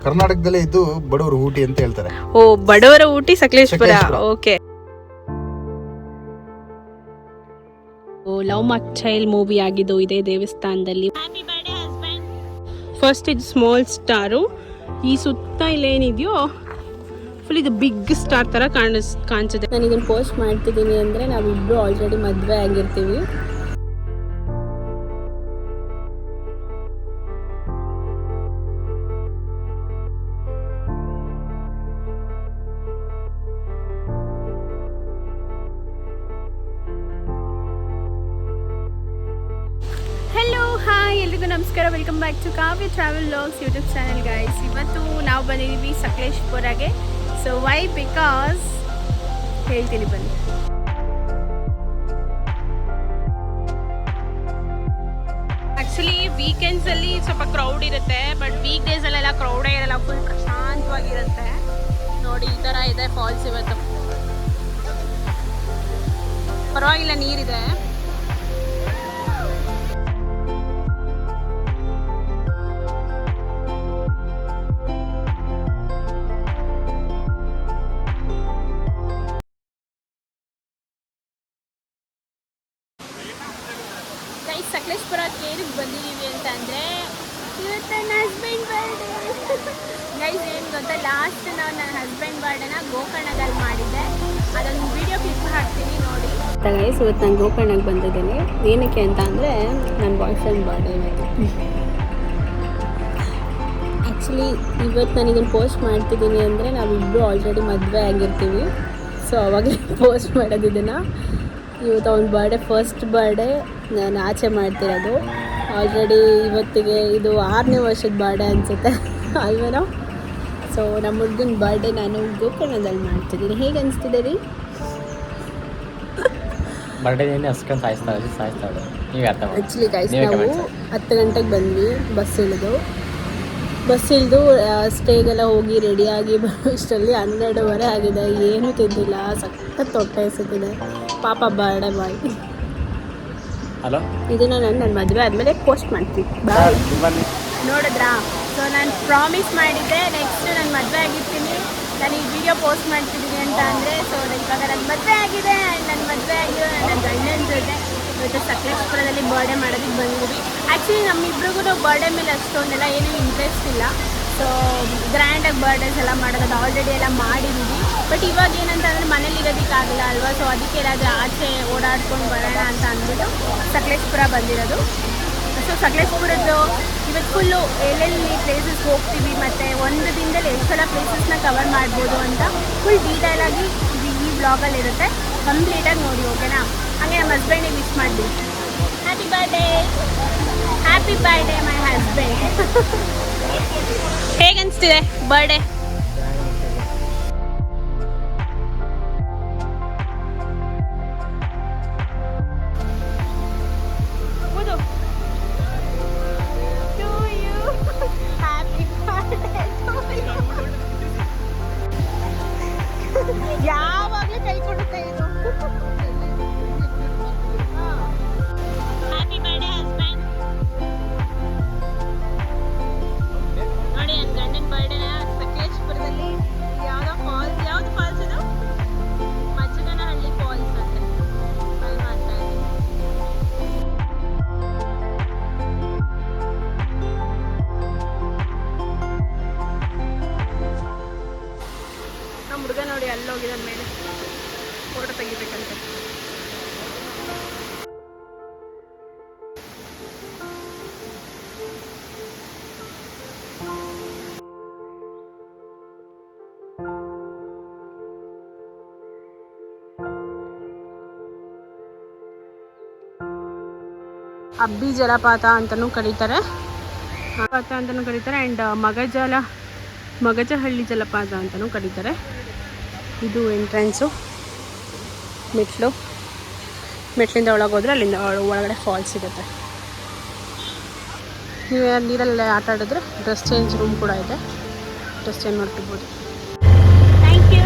ಕರ್ನಾಟಕದಲ್ಲೇ ಇದು ಬಡವರ ಊಟಿ ಅಂತ ಹೇಳ್ತಾರೆ. ಓ, ಬಡವರ Ooty Sakleshpur. Okay. Love mock child movie ಆಗಿದ್ದು ಇದೇ ದೇವಸ್ಥಾನದಲ್ಲಿ. ಫಸ್ಟ್ ಇದು ಸ್ಮಾಲ್ ಸ್ಟಾರು, ಈ ಸುತ್ತ ಇಲ್ಲೇನಿದೆಯೋ ಫುಲ್ ಇದು ಬಿಗ್ ಸ್ಟಾರ್ ತರ ಕಾಣಿಸುತ್ತೆ. ನಾನು ಇದನ್ನು ಪೋಸ್ಟ್ ಮಾಡ್ತಿದ್ದೀನಿ ಅಂದರೆ ನಾವಿಬ್ಬರು ಆಲ್ರೆಡಿ ಮದುವೆ ಆಗಿರ್ತೀವಿ. ಹೆಲೋ, ಹಾಯ್, ಎಲ್ರಿಗೂ ನಮಸ್ಕಾರ. Welcome back to Kavya travel vlogs YouTube channel guys. ಇವತ್ತು ನಾವು ಬಂದಿದ್ದೀವಿ ಸಕಲೇಶ್ಪುರಗೆ. So Y? ಬಿಕಾಸ್ ಹೇಳ್ತೀನಿ ಬನ್ನಿ. ಆ್ಯಕ್ಚುಲಿ ವೀಕೆಂಡ್ಸಲ್ಲಿ ಸ್ವಲ್ಪ ಕ್ರೌಡ್ ಇರುತ್ತೆ, ಬಟ್ ವೀಕ್ ಡೇಸಲ್ಲೆಲ್ಲ ಕ್ರೌಡೇ ಇರಲ್ಲ, ಫುಲ್ ಪ್ರಶಾಂತವಾಗಿರುತ್ತೆ. ನೋಡಿ, ಈ ಥರ ಇದೆ ಫಾಲ್ಸ್. ಇವತ್ತು ಪರವಾಗಿಲ್ಲ, ನೀರಿದೆ. ಸಕಲೇಶ್ಪುರಕ್ಕೆ ಏನಕ್ಕೆ ಬಂದಿದ್ದೀವಿ ಅಂತ ಅಂದರೆ, ಇವತ್ತು ನನ್ನ ಹಸ್ಬೆಂಡ್ ಬರ್ಡೇ. ಗೈಸ್, ಏನು ಗೊತ್ತಾ, ಲಾಸ್ಟ್ ನಾವು ನನ್ನ ಹಸ್ಬೆಂಡ್ ಬರ್ಡೇನ ಗೋಕರ್ಣದಲ್ಲಿ ಮಾಡಿದ್ದೆ. ಅದೊಂದು ವಿಡಿಯೋ ಕ್ಲಿಪ್ ಹಾಕ್ತೀನಿ, ನೋಡಿ. ಗೈಸ್, ಇವತ್ತು ನಾನು ಗೋಕರ್ಣಕ್ಕೆ ಬಂದಿದ್ದೀನಿ. ಏನಕ್ಕೆ ಅಂತ ಅಂದರೆ ನನ್ನ ಬಾಯ್ ಫ್ರೆಂಡ್ ಬರ್ಡೇ ಇವತ್ತು. ಆ್ಯಕ್ಚುಲಿ ಇವತ್ತು ನಾನು ಇದನ್ನು ಪೋಸ್ಟ್ ಮಾಡ್ತಿದ್ದೀನಿ ಅಂದರೆ ನಾವಿಬ್ಬರು ಆಲ್ರೆಡಿ ಮದುವೆ ಆಗಿರ್ತೀವಿ. ಸೊ ಅವಾಗಲೇ ಪೋಸ್ಟ್ ಮಾಡೋದಿದ್ದನ್ನು. ಇವತ್ತು ಅವ್ನ ಬರ್ಡೇ, ಫಸ್ಟ್ ಬರ್ಡೇ ನಾನು ಆಚೆ ಮಾಡ್ತಿರೋದು. ಆಲ್ರೆಡಿ ಇವತ್ತಿಗೆ ಇದು 6ನೇ ವರ್ಷದ ಬರ್ಡೇ ಅನಿಸುತ್ತೆ ಅಲ್ವೇನೋ. ಸೊ ನಮ್ಮ ಹುಡುಗನ ಬರ್ಡೇ ನಾನು ಗೋಕರ್ಣದಲ್ಲಿ ಮಾಡ್ತಿದ್ದೀನಿ. ಹೇಗೆ ಅನಿಸ್ತಿದೆ ರೀ? ಆ್ಯಕ್ಚುಲಿ ಗೈಸ್, ನಾವು 10 ಗಂಟೆಗೆ ಬಂದ್ವಿ. ಬಸ್ ಇಳಿದು ಸ್ಟೇಗೆಲ್ಲ ಹೋಗಿ ರೆಡಿಯಾಗಿ ಬರೋಷ್ಟರಲ್ಲಿ 12:30 ಆಗಿದೆ. ಏನೂ ತಿಂದಿಲ್ಲ, ಸಖತ್ ಹೊಟ್ಟೆ ಎಸೆತಿದೆ. ಪಾಪ ಬರ್ಡೇ ಬಾಯ್. ಹಲೋ, ಇದನ್ನ ನನ್ನ ಮದುವೆ ಆದಮೇಲೆ ಪೋಸ್ಟ್ ಮಾಡ್ತೀನಿ. ಬಾಯ್. ನೋಡಿದ್ರಾ? ಸೊ ನಾನು ಪ್ರಾಮಿಸ್ ಮಾಡಿದ್ದೆ ನೆಕ್ಸ್ಟ್ ನಾನು ಮದುವೆ ಆಗಿರ್ತೀನಿ, ನಾನು ಈ ವಿಡಿಯೋ ಪೋಸ್ಟ್ ಮಾಡ್ತಿದ್ದೀನಿ ಅಂತ ಅಂದರೆ. ಸೊ ಇವಾಗ ನನ್ನ ಮದುವೆ ಆಗಿದೆ. ಆ್ಯಂಡ್ ನನ್ನ ಮದುವೆ ಆಗಿರೋ ನನ್ನ ಗಂಡನ ಜೊತೆ ಇವತ್ತು ಸಕಲೇಶ್ಪುರದಲ್ಲಿ ಬರ್ಡೇ ಮಾಡೋದಕ್ಕೆ ಬಂದಿದ್ವಿ. ಆ್ಯಕ್ಚುಲಿ ನಮ್ಮಿಬ್ರಿಗೂ ಬರ್ಡೇ ಮೇಲೆ ಅಷ್ಟೊಂದೆಲ್ಲ ಏನೂ ಇಂಟ್ರೆಸ್ಟ್ ಇಲ್ಲ. ಸೊ ಗ್ರ್ಯಾಂಡಾಗಿ ಬರ್ಡೇಸ್ ಎಲ್ಲ ಮಾಡೋದು ಆಲ್ರೆಡಿ ಎಲ್ಲ ಮಾಡಿದ್ದೀವಿ. ಬಟ್ ಇವಾಗ ಏನಂತ ಅಂದರೆ ಮನೇಲಿ ಇರೋದಕ್ಕಾಗಲ್ಲ ಅಲ್ವಾ. ಸೊ ಅದಕ್ಕೆ ಏನಾದರೂ ಆಚೆ ಓಡಾಡ್ಕೊಂಡು ಬರೋಣ ಅಂತ ಅಂದ್ಬಿಟ್ಟು ಸಕಲೇಶ್ಪುರ ಬಂದಿರೋದು. ಸೊ ಸಕಲೇಶ್ಪುರದ್ದು ಇವತ್ತು ಫುಲ್ಲು ಎಲ್ಲೆಲ್ಲಿ ಪ್ಲೇಸಸ್ ಹೋಗ್ತೀವಿ ಮತ್ತು ಒಂದು ದಿನದಲ್ಲಿ ಎಷ್ಟು ಸಲ ಪ್ಲೇಸಸ್ನ ಕವರ್ ಮಾಡ್ಬೋದು ಅಂತ ಫುಲ್ ಡೀಟೇಲಾಗಿ ಈ ಬ್ಲಾಗಲ್ಲಿ ಇರುತ್ತೆ. ಕಂಪ್ಲೀಟಾಗಿ ನೋಡಿ, ಓಕೆನಾ? ಹಾಗೆ ನಮ್ಮ ಹಸ್ಬೆಂಡಿಗೆ ವಿಶ್ ಮಾಡಿದ್ವಿ. Happy birthday, happy birthday my husband. ಹೇಗನ್ನಿಸ್ತಿದೆ ಬರ್ಡೇ? ಯಾವಾಗಲೂ ಕೈ ಕೊಡುತ್ತೆ ಇದು. Happy birthday husband. ನೋಡಿ, ನನ್ನ ಗಂಡನ ಬರ್ಡೇನ ಸಕಲೇಶ್ಪುರದಲ್ಲಿ ಯಾವುದು ಫಾಲ್ಸ್ ಇದು? ಮಜ್ಜನಹಳ್ಳಿ ಫಾಲ್ಸ್ ಅಂತೆ, ಅಲ್ಲಿ ಮಾಡ್ತಾ ಇದ್ದೀವಿ. ನಮ್ಮ ಹುಡುಗ ನೋಡಿ ಅಲ್ಲೋಗಿದ ಮೇಲೆ ಫೋಟೋ ತೆಗಿಬೇಕಂತೆ. ಅಬ್ಬಿ ಜಲಪಾತ ಅಂತಲೂ ಕರೀತಾರೆ, ಆ್ಯಂಡ್ ಮಗಜಹಳ್ಳಿ ಜಲಪಾತ ಅಂತಲೂ ಕರೀತಾರೆ. ಇದು ಎಂಟ್ರೆನ್ಸು, ಮೆಟ್ಲಿಂದ ಒಳಗೆ ಹೋದರೆ ಅಲ್ಲಿಂದ ಒಳಗಡೆ ಫಾಲ್ಸ್ ಸಿಗುತ್ತೆ. ನೀವು ನೀರಲ್ಲಿ ಆಟ ಆಡಿದ್ರೆ ಡ್ರೆಸ್ ಚೇಂಜ್ ರೂಮ್ ಕೂಡ ಇದೆ, ಡ್ರೆಸ್ ಚೇಂಜ್ ಮಾಡ್ಕೊಬೋದು. Thank you.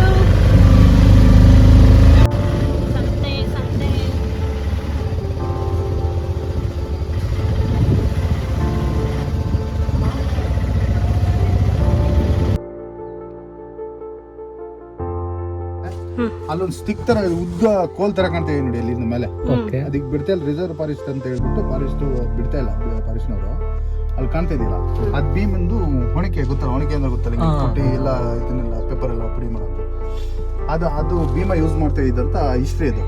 ಅಲ್ಲೊಂದು ಸ್ಟಿಕ್ ತರ ಉದ್ದ ಕೋಲ್ ತರ ಕಾಣ್ತಾ ಇದೆ ನೋಡಿ ಅಲ್ಲಿಂದ ಮೇಲೆ. ಅದಕ್ಕೆ ಬಿಡ್ತಾ ಇಲ್ಲ, ರಿಸರ್ವ್ ಫಾರೆಸ್ಟ್ ಅಂತ ಹೇಳ್ಬಿಟ್ಟು ಫಾರೆಸ್ಟ್ ಬಿಡ್ತಾ ಇಲ್ಲ ಫಾರೆಸ್ಟ್ನವರು. ಅಲ್ಲಿ ಕಾಣ್ತಾ ಇದೆಯಲ್ಲ, ಅದ್ ಭೀಮಂದು ಹೊಣಕೆ ಗೊತ್ತಲ್ಲ, ಹೊಣಕೆ ಅಂದ್ರೆ ಗೊತ್ತಲ್ಲ, ಪುಟ್ಟಿ ಎಲ್ಲ ಇದನ್ನೆಲ್ಲ ಪೇಪರ್ ಎಲ್ಲ ಪುಡಿ ಮಾಡೋದು, ಅದು ಭೀಮ ಯೂಸ್ ಮಾಡ್ತಾ ಇದ್ದಂತ ಹಿಸ್ಟ್ರಿ ಇದು.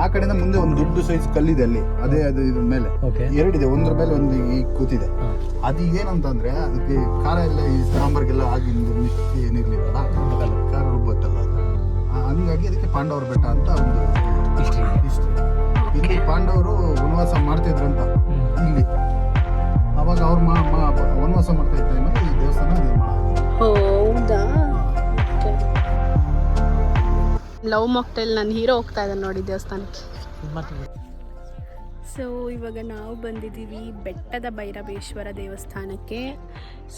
ಆ ಕಡೆಯಿಂದ ಮುಂದೆ ಒಂದು ದೊಡ್ಡ ಸೈಜ್ ಕಲ್ಲಿದೆ ಅಲ್ಲಿ, ಅದೇ ಅದು ಇದ್ರ ಮೇಲೆ ಎರಡಿದೆ, ಒಂದ್ರ ಮೇಲೆ ಒಂದು ಈ ಕೂತಿದೆ. ಅದು ಏನಂತಂದ್ರೆ ಅದಕ್ಕೆ ಖಾರ ಎಲ್ಲ ಈ ಸಾಂಬಾರ್ಗೆಲ್ಲ ಆಗಿ ಮಿಕ್ಸಿ ಏನಿರ್ಲಿಲ್ಲ, ಖಾರ ರುಬ್ಬತ್ತಲ್ಲ ಅದು, ಹಂಗಾಗಿ ಅದಕ್ಕೆ ಪಾಂಡವರ ಬೆಟ್ಟ ಅಂತ ಒಂದು ಹಿಸ್ಟ್ರಿ. ಇಲ್ಲಿ ಪಾಂಡವರು ವನವಾಸ ಮಾಡ್ತಿದ್ರಂತ ಇಲ್ಲಿ, ಅವಾಗ ಅವ್ರು ವನವಾಸ ಮಾಡ್ತಾ ಇದ್ದ ಟೈಮಲ್ಲಿ ಈ ದೇವಸ್ಥಾನ ನಿರ್ಮಾಣ ಆಗಿದೆ. ಹೌದಾ? ಲವ್ ಮಾಕ್ಟೈಲ್ ನನ್ನ ಹೀರೋ ಹೋಗ್ತಾ ಇದ್ದಾನೆ ನೋಡಿ ದೇವಸ್ಥಾನಕ್ಕೆ. ಸೊ ಇವಾಗ ನಾವು ಬಂದಿದ್ದೀವಿ ಬೆಟ್ಟದ ಭೈರವೇಶ್ವರ ದೇವಸ್ಥಾನಕ್ಕೆ.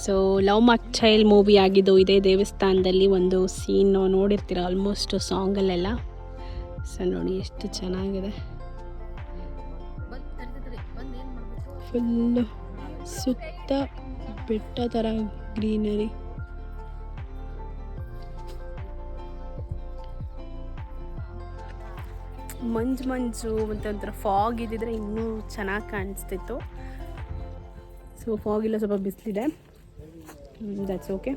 ಸೊ ಲವ್ ಮಾಕ್ಟೈಲ್ ಮೂವಿ ಆಗಿದ್ದು ಇದೇ ದೇವಸ್ಥಾನದಲ್ಲಿ ಒಂದು ಸೀನ್ ನೋಡಿರ್ತೀರ ಆಲ್ಮೋಸ್ಟ್ ಸಾಂಗಲ್ಲೆಲ್ಲ. ಸೊ ನೋಡಿ ಎಷ್ಟು ಚೆನ್ನಾಗಿದೆ, ಫುಲ್ಲು ಸುತ್ತ ಬೆಟ್ಟ ಥರ ಗ್ರೀನರಿ. ಮಂಜು ಮತ್ತು ಒಂಥರ ಫಾಗ್ ಇದ್ದಿದ್ರೆ ಇನ್ನೂ ಚೆನ್ನಾಗಿ ಕಾಣಿಸ್ತಿತ್ತು. ಸೊ ಫಾಗ್ ಇಲ್ಲ, ಸ್ವಲ್ಪ ಬಿಸಿಲಿದೆ, ದಟ್ಸ್ ಓಕೆ.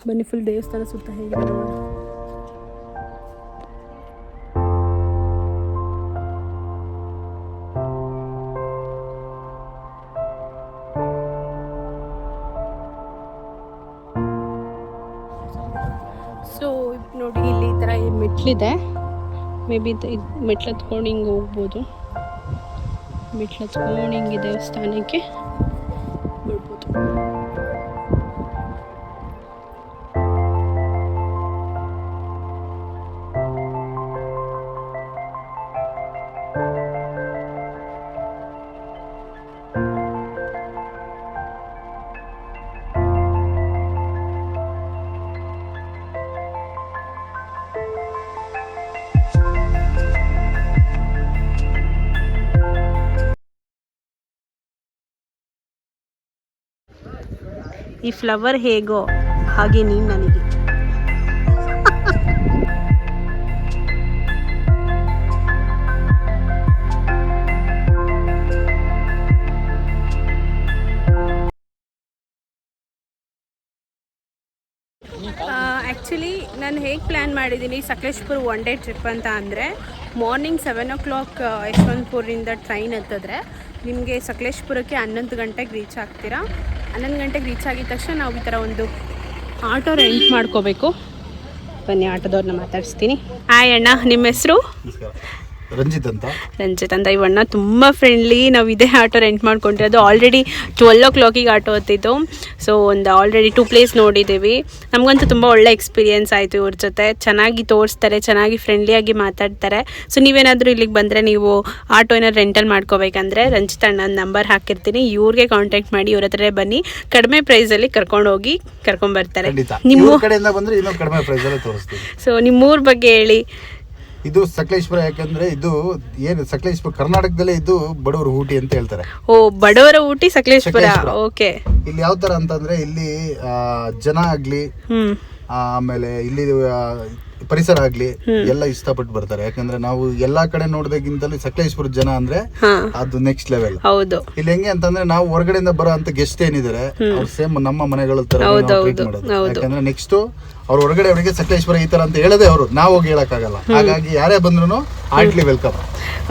ಬನ್ನಿ ಫುಲ್ ದೇವಸ್ಥಾನ ಸುತ್ತ ಹೇಗಿದೆ ನೋಡೋಣ. ಸೊ ನೋಡಿ ಇಲ್ಲಿ ಈ ಥರ ಮೆಟ್ಲಿದೆ, ಮೇ ಬಿ ಮೆಟ್ಲು ಹತ್ಕೊಂಡು ಹಿಂಗೆ ಹೋಗ್ಬೋದು. ಮೆಟ್ಲು ಹತ್ಕೊಂಡು ಹಿಂಗೆ ದೇವಸ್ಥಾನಕ್ಕೆ ಬರ್ಬೋದು. ಈ ಫ್ಲವರ್ ಹೇಗೋ ಹಾಗೆ ನೀನು ನನಗೆ. ಆ್ಯಕ್ಚುಲಿ ನಾನು ಹೇಗೆ ಪ್ಲ್ಯಾನ್ ಮಾಡಿದ್ದೀನಿ ಸಕಲೇಶ್ಪುರ ಒನ್ ಡೇ ಟ್ರಿಪ್ ಅಂತ ಅಂದರೆ, ಮಾರ್ನಿಂಗ್ 7 o'clock ಯಶವಂತಪುರದಿಂದ ಟ್ರೈನ್ ಹತ್ತಿದ್ರೆ ನಿಮಗೆ ಸಕಲೇಶ್ಪುರಕ್ಕೆ 11 ಗಂಟೆಗೆ ರೀಚ್ ಆಗ್ತೀರಾ. 11 ಗಂಟೆಗೆ ರೀಚ್ ಆಗಿದ ತಕ್ಷಣ ನಾವು ಈ ಥರ ಒಂದು ಆಟೋ ರೆಂಟ್ ಮಾಡ್ಕೋಬೇಕು. ಬನ್ನಿ ಆಟೋದವ್ರನ್ನ ಮಾತಾಡಿಸ್ತೀನಿ. ಹಾಯ್ ಅಣ್ಣ, ನಿಮ್ಮ ಹೆಸರು? ರಂಜಿತ್ ಅಂತ. ಇವಣ್ಣ ತುಂಬ ಫ್ರೆಂಡ್ಲಿ. ನಾವು ಇದೇ ಆಟೋ ರೆಂಟ್ ಮಾಡ್ಕೊಂಡಿರೋದು. ಆಲ್ರೆಡಿ 12 o'clock ಆಟೋ ಹತ್ತಿದ್ದು. ಸೊ ಒಂದು ಆಲ್ರೆಡಿ 2 ಪ್ಲೇಸ್ ನೋಡಿದ್ದೀವಿ. ನಮಗಂತೂ ತುಂಬ ಒಳ್ಳೆ ಎಕ್ಸ್ಪೀರಿಯೆನ್ಸ್ ಆಯಿತು ಇವ್ರ ಜೊತೆ. ಚೆನ್ನಾಗಿ ತೋರಿಸ್ತಾರೆ, ಚೆನ್ನಾಗಿ ಫ್ರೆಂಡ್ಲಿಯಾಗಿ ಮಾತಾಡ್ತಾರೆ. ಸೊ ನೀವೇನಾದರೂ ಇಲ್ಲಿಗೆ ಬಂದರೆ ನೀವು ಆಟೋ ಏನಾದ್ರು ರೆಂಟಲ್ ಮಾಡ್ಕೋಬೇಕಂದ್ರೆ ರಂಜಿತ್ ಅಣ್ಣನ ನಂಬರ್ ಹಾಕಿರ್ತೀನಿ, ಇವ್ರಿಗೆ ಕಾಂಟ್ಯಾಕ್ಟ್ ಮಾಡಿ, ಇವ್ರ ಹತ್ರ ಬನ್ನಿ, ಕಡಿಮೆ ಪ್ರೈಸಲ್ಲಿ ಕರ್ಕೊಂಡೋಗಿ ಕರ್ಕೊಂಡ್ಬರ್ತಾರೆ. ನಿಮ್ಮ ಕಡೆಯಿಂದ ಬಂದರೆ ಇನ್ನೂ ಕಡಿಮೆ ಪ್ರೈಸಲ್ಲಿ ತೋರಿಸ್ತೀವಿ. ಸೊ ನಿಮ್ಮೂರ ಬಗ್ಗೆ ಹೇಳಿ. ಇದು ಸಕಲೇಶ್ಪುರ, ಯಾಕಂದ್ರೆ ಇದು ಏನು ಸಕಲೇಶ್ಪುರ ಕರ್ನಾಟಕದಲ್ಲೇ ಇದು ಬಡವರ ಊಟಿ ಅಂತ ಹೇಳ್ತಾರೆ. ಓ, ಬಡವರ ಊಟಿ ಸಕಲೇಶ್ಪುರ. ಓಕೆ. ಇಲ್ಲಿ ಯಾವ ತರ ಅಂತಂದ್ರೆ ಇಲ್ಲಿ ಜನ ಆಗ್ಲಿ, ಆಮೇಲೆ ಇಲ್ಲಿ ಪರಿಸರ ಆಗ್ಲಿ ಎಲ್ಲ ಇಷ್ಟಪಟ್ಟು ಬರ್ತಾರೆ. ಯಾಕಂದ್ರೆ ನಾವು ಎಲ್ಲಾ ಕಡೆ ನೋಡೋದಕ್ಕಿಂತಲೂ ಸಕಲೇಶ್ಪುರ ಜನ ಅಂದ್ರೆ ಅದು ನೆಕ್ಸ್ಟ್ ಲೆವೆಲ್. ಹೌದು. ಇಲ್ಲಿ ಹೆಂಗೆ ಅಂತಂದ್ರೆ ನಾವು ಹೊರಗಡೆಯಿಂದ ಬರೋ ಅಂತ ಗೆಸ್ಟ್ ಏನಿದ್ದಾರೆ ಅವ್ರು ಸೇಮ್ ನಮ್ಮ ಮನೆಗಳ ತರ ಟ್ರೀಟ್ ಮಾಡೋದು. ಯಾಕಂದ್ರೆ ನೆಕ್ಸ್ಟ್ ಅವ್ರ ಹೊರಗಡೆ ಅವರಿಗೆ ಸಕಲೇಶ್ವರ ಈ ತರ ಅಂತ ಹೇಳದೆ ಅವರು, ನಾವು ಹೋಗಿ ಹೇಳಕ್ಕಾಗಲ್ಲ. ಹಾಗಾಗಿ ಯಾರೇ ಬಂದ್ರು heartly welcome.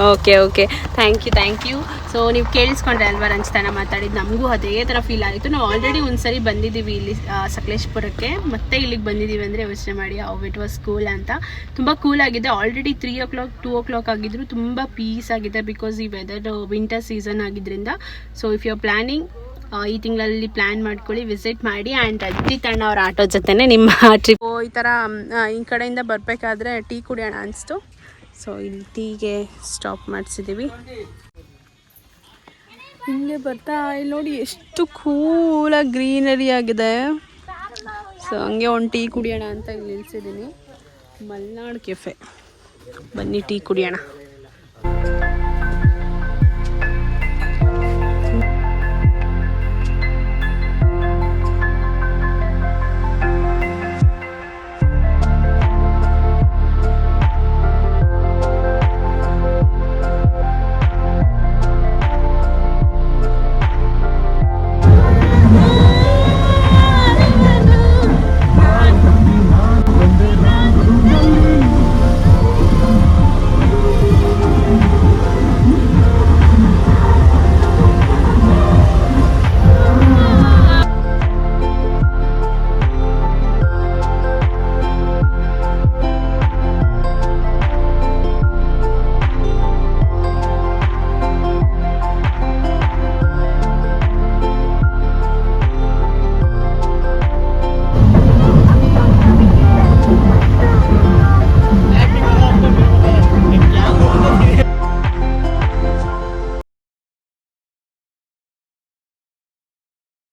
Okay, thank you. So ನೀವು ಕೇಳಿಸ್ಕೊಂಡ್ರೆ ಅಲ್ವಾ ರಂಜಿತನ ಮಾತಾಡಿದ್ದು, ನಮಗೂ ಅದೇ ಥರ ಫೀಲ್ ಆಯಿತು. ನಾವು ಆಲ್ರೆಡಿ ಒಂದ್ಸರಿ ಬಂದಿದ್ದೀವಿ ಇಲ್ಲಿ ಸಕಲೇಶ್ಪುರಕ್ಕೆ, ಮತ್ತೆ ಇಲ್ಲಿಗೆ ಬಂದಿದ್ದೀವಿ ಅಂದರೆ ಯೋಚನೆ ಮಾಡಿ ಹೌ ಇಟ್ ವಾಸ್ ಕೂಲ್ ಅಂತ. ತುಂಬ ಕೂಲ್ ಆಗಿದೆ. ಆಲ್ರೆಡಿ 3 o'clock 2 o'clock ಆಗಿದ್ರು ತುಂಬ ಪೀಸ್ ಆಗಿದೆ, ಬಿಕಾಸ್ ಈ ವೆದರ್ ವಿಂಟರ್ ಸೀಸನ್ ಆಗಿದ್ದರಿಂದ. So if you are planning ಈ ತಿಂಗಳಲ್ಲಿ ಪ್ಲ್ಯಾನ್ ಮಾಡ್ಕೊಳ್ಳಿ, ವಿಸಿಟ್ ಮಾಡಿ. ಆ್ಯಂಡ್ ರಂಜಿತ್ ಅಣ್ಣ ಅವ್ರ ಆಟೋ ಜೊತೆನೆ ನಿಮ್ಮ ಟ್ರಿಪ್. ಈ ಥರ ಈ ಕಡೆಯಿಂದ ಬರಬೇಕಾದ್ರೆ ಟೀ ಕುಡಿಯೋಣ ಅನಿಸ್ತು. ಸೊ ಇಲ್ಲಿ ಟೀಗೆ ಸ್ಟಾಪ್ ಮಾಡಿಸಿದ್ದೀವಿ. ಹಿಂಗೆ ಬರ್ತಾ ಇಲ್ಲಿ ನೋಡಿ ಎಷ್ಟು ಕೂಲಾಗಿ ಗ್ರೀನರಿ ಆಗಿದೆ. ಸೊ ಹಂಗೆ ಒಂದು ಟೀ ಕುಡಿಯೋಣ ಅಂತ ಇಲ್ಲಿ ನಿಲ್ಸಿದ್ದೀನಿ. ಮಲ್ನಾಡ್ ಕೆಫೆ, ಬನ್ನಿ ಟೀ ಕುಡಿಯೋಣ.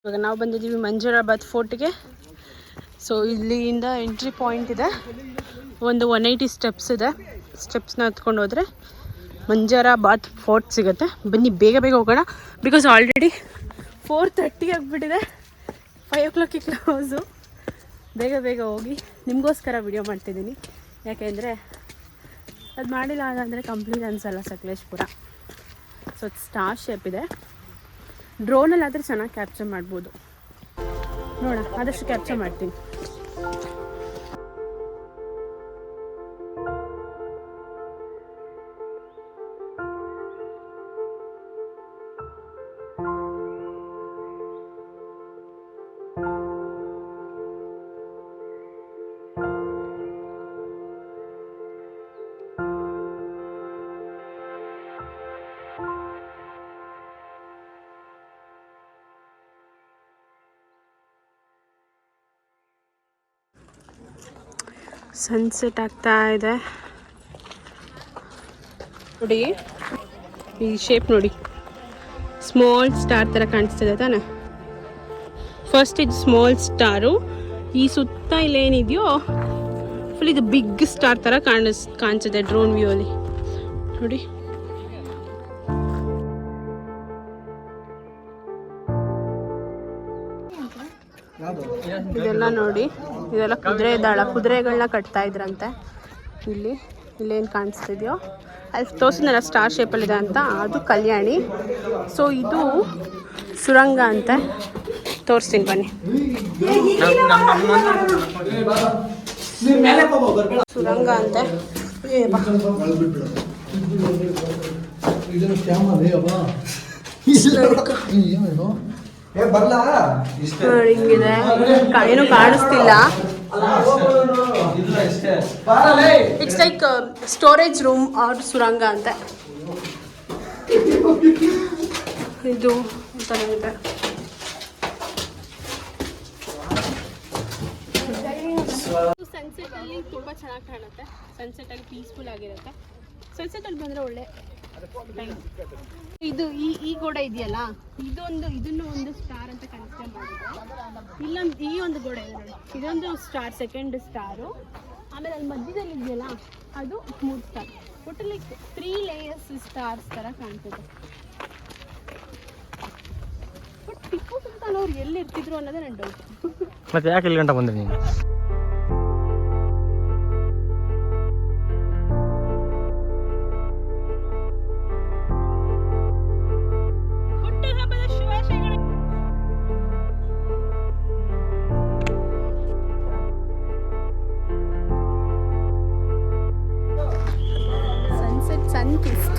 ಇವಾಗ ನಾವು ಬಂದಿದ್ದೀವಿ ಮಂಜರಾಬಾದ್ ಫೋರ್ಟ್ಗೆ. ಸೊ ಇಲ್ಲಿಂದ ಎಂಟ್ರಿ ಪಾಯಿಂಟ್ ಇದೆ, ಒಂದು 180 ಸ್ಟೆಪ್ಸ್ ಇದೆ. ಸ್ಟೆಪ್ಸ್ನ ಹತ್ಕೊಂಡು ಹೋದರೆ ಮಂಜರಾಬಾದ್ ಫೋರ್ಟ್ ಸಿಗುತ್ತೆ. ಬನ್ನಿ ಬೇಗ ಬೇಗ ಹೋಗೋಣ, ಬಿಕಾಸ್ ಆಲ್ರೆಡಿ 4:30 ಆಗಿಬಿಟ್ಟಿದೆ. 5 o'clock ಕ್ಲೋಸು. ಬೇಗ ಬೇಗ ಹೋಗಿ ನಿಮಗೋಸ್ಕರ ವಿಡಿಯೋ ಮಾಡ್ತಿದ್ದೀನಿ. ಯಾಕೆಂದರೆ ಅದು ಮಾಡಿಲ್ಲ ಅಂದರೆ ಕಂಪ್ಲೀಟ್ ಅನಿಸಲ್ಲ ಸಕಲೇಶ್ಪುರ. ಸೊ ಸ್ಟಾರ್ ಶೇಪ್ ಇದೆ. ಡ್ರೋನಲ್ಲಿ ಆದರೆ ಚೆನ್ನಾಗಿ ಕ್ಯಾಪ್ಚರ್ ಮಾಡ್ಬೋದು. ನೋಡ ಆದಷ್ಟು ಕ್ಯಾಪ್ಚರ್ ಮಾಡ್ತೀನಿ. ಸನ್ಸೆಟ್ ಆಗ್ತಾ ಇದೆ ನೋಡಿ. ಈ ಶೇಪ್ ನೋಡಿ, ಸ್ಮಾಲ್ ಸ್ಟಾರ್ ಥರ ಕಾಣಿಸ್ತಿದೆ ತಾನೆ. ಫಸ್ಟ್ ಇದು ಸ್ಮಾಲ್ ಸ್ಟಾರು, ಈ ಸುತ್ತ ಇಲ್ಲೇನಿದೆಯೋ ಫುಲ್ ಇದು ಬಿಗ್ ಸ್ಟಾರ್ ಥರ ಕಾಣಿಸ್ತಿದೆ ಡ್ರೋನ್ ವ್ಯೂ ಅಲ್ಲಿ ನೋಡಿ. ಇದೆಲ್ಲ ನೋಡಿ, ಇದೆಲ್ಲ ಕುದುರೆ ದಾಳ, ಕುದುರೆಗಳನ್ನ ಕಟ್ತಾ ಇದ್ರಂತೆ. ಇಲ್ಲೇನು ಕಾಣಿಸ್ತಿದೆಯೋ ಅಲ್ಲಿ ತೋರಿಸಿದ್ನಲ್ಲ ಸ್ಟಾರ್ ಶೇಪಲ್ಲಿದೆ ಅಂತ, ಅದು ಕಲ್ಯಾಣಿ. ಸೊ ಇದು ಸುರಂಗ ಅಂತೆ, ತೋರಿಸ್ತೀನಿ ಬನ್ನಿ. ಸುರಂಗ ಅಂತೆ. ಹಿಂಗಿದೆ, ಏನು ಕಾಣಿಸ್ತಿಲ್ಲ. It's like storage room or ಸುರಂಗ ಅಂತ. ಇದು ಚೆನ್ನಾಗಿದೆ. ಸನ್ಸೆಟ್ ಅಲ್ಲಿ ತುಂಬ ಚೆನ್ನಾಗಿ ಕಾಣುತ್ತೆ. ಸನ್ಸೆಟ್ ಅಲ್ಲಿ ಪೀಸ್ಫುಲ್ ಆಗಿರುತ್ತೆ. ಸನ್ಸೆಟ್ ಅಲ್ಲಿ ಬಂದರೆ ಒಳ್ಳೆ ಟೈಮ್. ಇದು ಈ ಗೋಡೆ ಇದೆಯಲ್ಲ, ಇದನ್ನು ಒಂದು ಸ್ಟಾರ್ ಅಂತ ಕನ್ಸಿಡರ್ ಮಾಡಿದೆ. ಇಲ್ಲೊಂದು ಈ ಒಂದು ಗೋಡೆ ಇದೆ ನೋಡಿ, ಇದೊಂದು ಸ್ಟಾರ್, ಸೆಕೆಂಡ್ ಸ್ಟಾರು. ಆಮೇಲೆ ಅಲ್ಲಿ ಮಧ್ಯದಲ್ಲಿ ಇದೆಯಲ್ಲ ಅದು 3 ಸ್ಟಾರ್. ಒಟ್ಟಲ್ಲಿ 3 ಲೇಯರ್ಸ್ ಸ್ಟಾರ್ಸ್ ಥರ ಕಾಣ್ತಿದೆ. ಬಟ್ ಟಿಪ್ಪು ಸುಲ್ತಾನ್ ಅವ್ರು ಎಲ್ಲಿ ಇರ್ತಿದ್ರು ಅನ್ನೋದೇ ನನ್ನ ಡೌಟ್. ಮತ್ತೆ ಯಾಕೆ ಇಲ್ಲಿ ಗಂಟ ಬಂದ್ರಿ ನೀವು? Sunkist.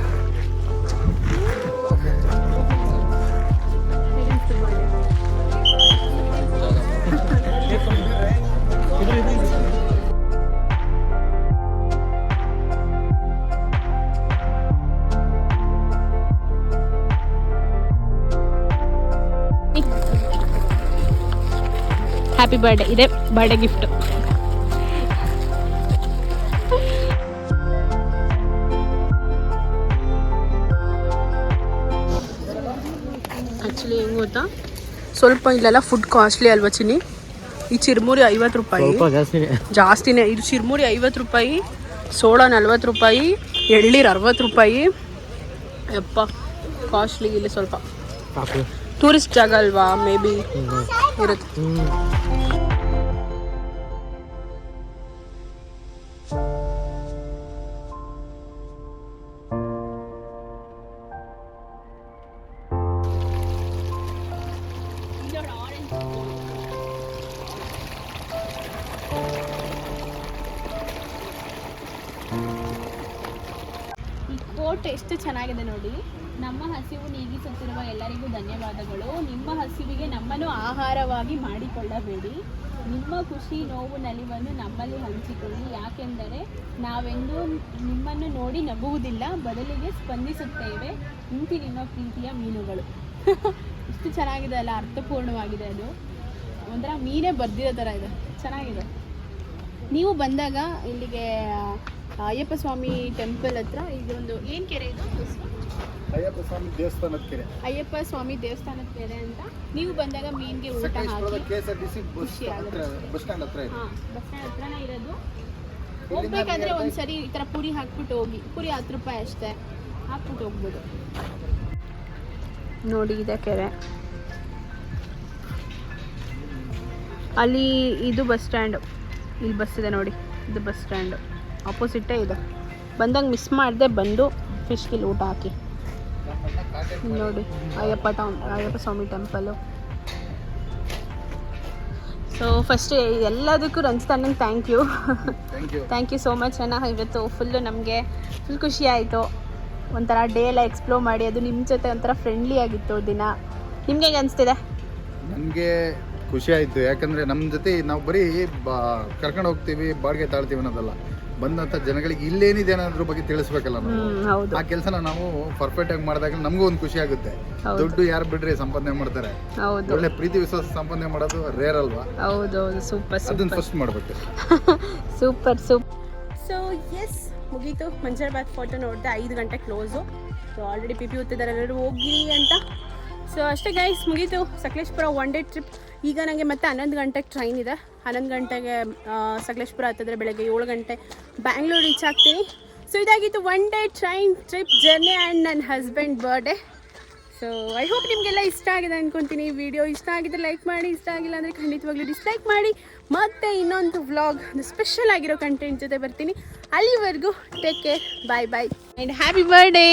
ಹ್ಯಾಪಿ ಬರ್ಡೇ, ಇದೆ ಬರ್ಡೇ ಗಿಫ್ಟ್. ಆ್ಯಕ್ಚುಲಿ ಹೆಂಗೆ ಗೊತ್ತಾ, ಸ್ವಲ್ಪ ಇಲ್ಲೆಲ್ಲ ಫುಡ್ ಕಾಸ್ಟ್ಲಿ ಅಲ್ವಾ ಚಿನ್ನಿ? ಈ ಚಿರ್ಮುರಿ 50 ರೂಪಾಯಿ, ಜಾಸ್ತಿನೇ. ಇದು ಚಿರ್ಮುರಿ 50 ರೂಪಾಯಿ, ಸೋಡಾ 40 ರೂಪಾಯಿ, ಎಳ್ಳೀರು 60 ರೂಪಾಯಿ. ಯಪ್ಪ ಕಾಸ್ಟ್ಲಿ ಇಲ್ಲಿ ಸ್ವಲ್ಪ. ಟೂರಿಸ್ಟ್ ಜಾಗ ಅಲ್ವಾ, ಮೇ ಬಿ ಇರುತ್ತೆ. ಈ ಕೋಟೆ ಎಷ್ಟು ಚೆನ್ನಾಗಿದೆ ನೋಡಿ. ನಮ್ಮ ಹಸಿವು ನೀಗಿಸುತ್ತಿರುವ ಎಲ್ಲರಿಗೂ ಧನ್ಯವಾದಗಳು. ನಿಮ್ಮ ಹಸಿವಿಗೆ ನಮ್ಮನ್ನು ಆಹಾರವಾಗಿ ಮಾಡಿಕೊಳ್ಳಬೇಡಿ. ನಿಮ್ಮ ಖುಷಿ, ನೋವು, ನಲಿವನ್ನು ನಮ್ಮಲ್ಲಿ ಹಂಚಿಕೊಳ್ಳಿ. ಯಾಕೆಂದರೆ ನಾವೆಂದೂ ನಿಮ್ಮನ್ನು ನೋಡಿ ನಗುವುದಿಲ್ಲ, ಬದಲಿಗೆ ಸ್ಪಂದಿಸುತ್ತೇವೆ. ಇಂತಿ ನಿಮ್ಮ ಪ್ರೀತಿಯ ಮೀನುಗಳು. ಇಷ್ಟು ಚೆನ್ನಾಗಿದೆ ಅಲ್ಲ, ಅರ್ಥಪೂರ್ಣವಾಗಿದೆ. ಅದು ಒಂಥರ ಮೀನೇ ಬರ್ದಿರೋ ಥರ ಇದೆ, ಚೆನ್ನಾಗಿದೆ. ನೀವು ಬಂದಾಗ ಇಲ್ಲಿಗೆ ಅಯ್ಯಪ್ಪ ಸ್ವಾಮಿ ಟೆಂಪಲ್ ಹತ್ರ ಇದೊಂದು ಏನು ಕೆರೆ ಇದು? ಅಯ್ಯಪ್ಪ ಸ್ವಾಮಿ ದೇವಸ್ಥಾನದ ಕೆರೆ. ಅಯ್ಯಪ್ಪ ಸ್ವಾಮಿ ದೇವಸ್ಥಾನದ ಕೆರೆ ಅಂತ. ನೀವು ಬಂದಾಗ ಮೀನ್ಗೆ ಊಟ ಹಾಕಿ KSRTC ಬಸ್ ಖುಷಿ ಆಗುತ್ತೆ. ಸ್ಟ್ಯಾಂಡ್ ಹತ್ರ ಇದೆ. ಹಾಂ, ಬಸ್ ಸ್ಟ್ಯಾಂಡ್ ಹತ್ರನೇ ಇರೋದು. ಹೋಗ್ಬೇಕಾದ್ರೆ ಒಂದ್ಸರಿ ಈ ಥರ ಪುರಿ ಹಾಕ್ಬಿಟ್ಟು ಹೋಗಿ. ಪುರಿ 10 ರೂಪಾಯಿ ಅಷ್ಟೇ, ಹಾಕ್ಬಿಟ್ಟು ಹೋಗ್ಬೋದು. ನೋಡಿ ಇದೆ ಕೆರೆ. ಅಲ್ಲಿ ಇದು ಬಸ್ ಸ್ಟ್ಯಾಂಡು, ಇಲ್ಲಿ ಬಸ್ ಇದೆ ನೋಡಿ, ಇದು ಬಸ್ ಸ್ಟ್ಯಾಂಡು ಆಪೋಸಿಟ್ಟೇ ಇದೆ. ಬಂದಾಗ ಮಿಸ್ ಮಾಡದೆ ಬಂದು ಫಿಶ್ಗಿಲ್ಲಿ ಊಟ ಹಾಕಿ. ನೋಡಿ ಅಯ್ಯಪ್ಪ ಸ್ವಾಮಿ ಟೆಂಪಲು. ಸೊ ಫಸ್ಟ್ ಎಲ್ಲದಕ್ಕೂ ರಂಜಿತಣ್ಣಂಗೆ ಥ್ಯಾಂಕ್ ಯು ಸೋ ಮಚ್ ಅಣ್ಣ. ಇವತ್ತು ಫುಲ್ಲು ನಮಗೆ ಫುಲ್ ಖುಷಿ ಆಯಿತು. ಒಂಥರ ಡೇ ಎಲ್ಲ ಎಕ್ಸ್ಪ್ಲೋರ್ ಮಾಡಿ, ಅದು ನಿಮ್ಮ ಜೊತೆ ಒಂಥರ ಫ್ರೆಂಡ್ಲಿ ಆಗಿತ್ತು ದಿನ. ನಿಮ್ಗೆ ಹೇಗೆ ಅನಿಸ್ತಿದೆ? ನನಗೆ ಖುಷಿ ಆಯಿತು, ಯಾಕಂದರೆ ನಮ್ಮ ಜೊತೆ ನಾವು ಬರೀ ಕರ್ಕೊಂಡು ಹೋಗ್ತೀವಿ, ಬಾಡಿಗೆ ತಾಳ್ತೀವಿ ಅನ್ನೋದಲ್ಲ, ಬಂದಂಥ ಜನಗಳಿಗೆ ಇಲ್ಲೇನಿದೆ ಅನ್ನೋದ್ರ ಬಗ್ಗೆ ತಿಳಿಸ್ಬೇಕಲ್ಲ ನಾವು. ಆ ಕೆಲಸನ ನಾವು ಪರ್ಫೆಕ್ಟ್ ಆಗಿ ಮಾಡಿದಾಗ ನಮಗೂ ಒಂದು ಖುಷಿ ಆಗುತ್ತೆ. ದುಡ್ಡು ಯಾರು ಬಿಡ್ರಿ ಸಂಪಾದನೆ ಮಾಡ್ತಾರೆ, ಒಳ್ಳೆ ಪ್ರೀತಿ ವಿಶ್ವಾಸ ಸಂಪಾದನೆ ಮಾಡೋದು ರೇರ್ ಅಲ್ವಾ? ಹೌದೌದು, ಸೂಪರ್. ಅದನ್ನ ಫಸ್ಟ್ ಮಾಡಬೇಕು. ಸೂಪರ್. ಸೊ ಎಸ್, ಮುಗೀತು. ಮಂಜರ್ಬಾಗ್ ಫೋಟೋ ನೋಡಿದೆ. 5 ಗಂಟೆ ಕ್ಲೋಸು. ಸೊ ಆಲ್ರೆಡಿ ಪಿ ಹೊತ್ತಿದ್ದಾರೆ ಎಲ್ಲರೂ ಹೋಗಿರಿ ಅಂತ. ಸೊ ಅಷ್ಟೇ ಗೈಸ್, ಮುಗೀತು ಸಕಲೇಶ್ಪುರ 1 ಡೇ ಟ್ರಿಪ್. ಈಗ ನನಗೆ ಮತ್ತೆ 11 ಗಂಟೆಗೆ ಟ್ರೈನ್ ಇದೆ. 11 ಗಂಟೆಗೆ ಸಕಲೇಶ್ಪುರ ಹತ್ತಿದ್ರೆ ಬೆಳಗ್ಗೆ 7 ಗಂಟೆ ಬ್ಯಾಂಗ್ಳೂರು ರೀಚ್ ಆಗ್ತೀನಿ. ಸೊ ಇದಾಗಿತ್ತು 1 day train trip journey and ನನ್ನ husband birthday. So I hope ನಿಮಗೆಲ್ಲ ಇಷ್ಟ ಆಗಿದೆ ಅಂದ್ಕೊತೀನಿ. ವಿಡಿಯೋ ಇಷ್ಟ ಆಗಿದ್ರೆ ಲೈಕ್ ಮಾಡಿ, ಇಷ್ಟ ಆಗಿಲ್ಲ ಅಂದರೆ ಖಂಡಿತವಾಗ್ಲೂ ಡಿಸ್ಲೈಕ್ ಮಾಡಿ. ಮತ್ತೆ ಇನ್ನೊಂದು ವ್ಲಾಗ್, ಸ್ಪೆಷಲ್ ಆಗಿರೋ ಕಂಟೆಂಟ್ ಜೊತೆ ಬರ್ತೀನಿ. ಅಲ್ಲಿವರೆಗೂ take care, bye and happy birthday.